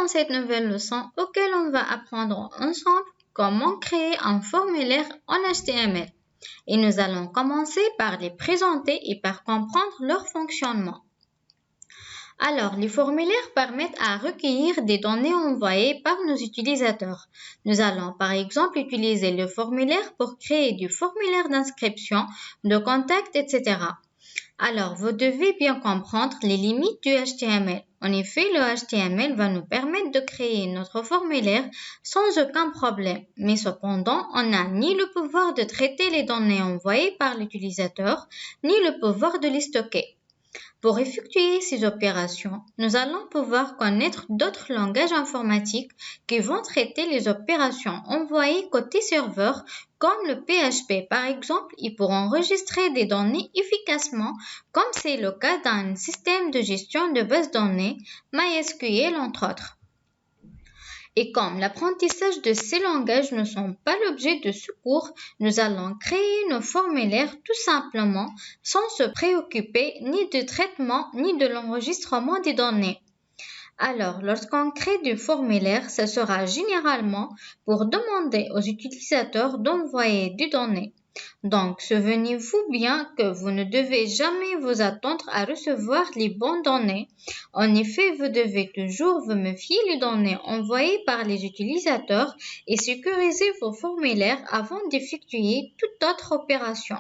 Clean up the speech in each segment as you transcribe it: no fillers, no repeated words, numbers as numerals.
dans cette nouvelle leçon auquel on va apprendre ensemble comment créer un formulaire en HTML. Et nous allons commencer par les présenter et par comprendre leur fonctionnement. Alors, les formulaires permettent à recueillir des données envoyées par nos utilisateurs. Nous allons par exemple utiliser le formulaire pour créer du formulaire d'inscription, de contact, etc. Alors, vous devez bien comprendre les limites du HTML. En effet, le HTML va nous permettre de créer notre formulaire sans aucun problème. Mais cependant, on n'a ni le pouvoir de traiter les données envoyées par l'utilisateur, ni le pouvoir de les stocker. Pour effectuer ces opérations, nous allons pouvoir connaître d'autres langages informatiques qui vont traiter les opérations envoyées côté serveur, comme le PHP par exemple, et pour enregistrer des données efficacement, comme c'est le cas d'un système de gestion de bases de données, MySQL entre autres. Et comme l'apprentissage de ces langages ne sont pas l'objet de ce cours, nous allons créer nos formulaires tout simplement sans se préoccuper ni du traitement ni de l'enregistrement des données. Alors, lorsqu'on crée du formulaire, ce sera généralement pour demander aux utilisateurs d'envoyer des données. Donc, souvenez-vous bien que vous ne devez jamais vous attendre à recevoir les bonnes données. En effet, vous devez toujours vous méfier des données envoyées par les utilisateurs et sécuriser vos formulaires avant d'effectuer toute autre opération.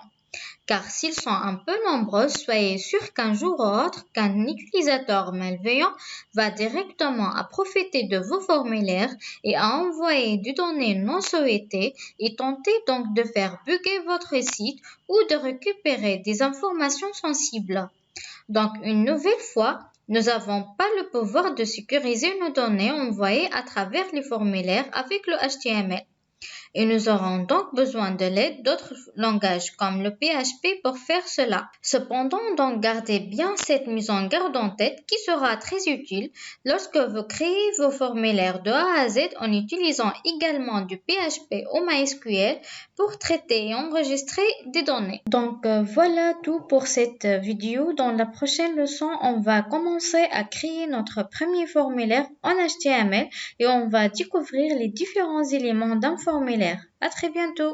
Car s'ils sont un peu nombreux, soyez sûr qu'un jour ou autre, qu'un utilisateur malveillant va directement à profiter de vos formulaires et à envoyer des données non souhaitées et tenter donc de faire bugger votre site ou de récupérer des informations sensibles. Donc, une nouvelle fois, nous n'avons pas le pouvoir de sécuriser nos données envoyées à travers les formulaires avec le HTML. Et nous aurons donc besoin de l'aide d'autres langages comme le PHP pour faire cela. Cependant, donc gardez bien cette mise en garde en tête qui sera très utile lorsque vous créez vos formulaires de A à Z en utilisant également du PHP ou MySQL pour traiter et enregistrer des données. Donc voilà tout pour cette vidéo. Dans la prochaine leçon, on va commencer à créer notre premier formulaire en HTML et on va découvrir les différents éléments d'un formulaire. À très bientôt.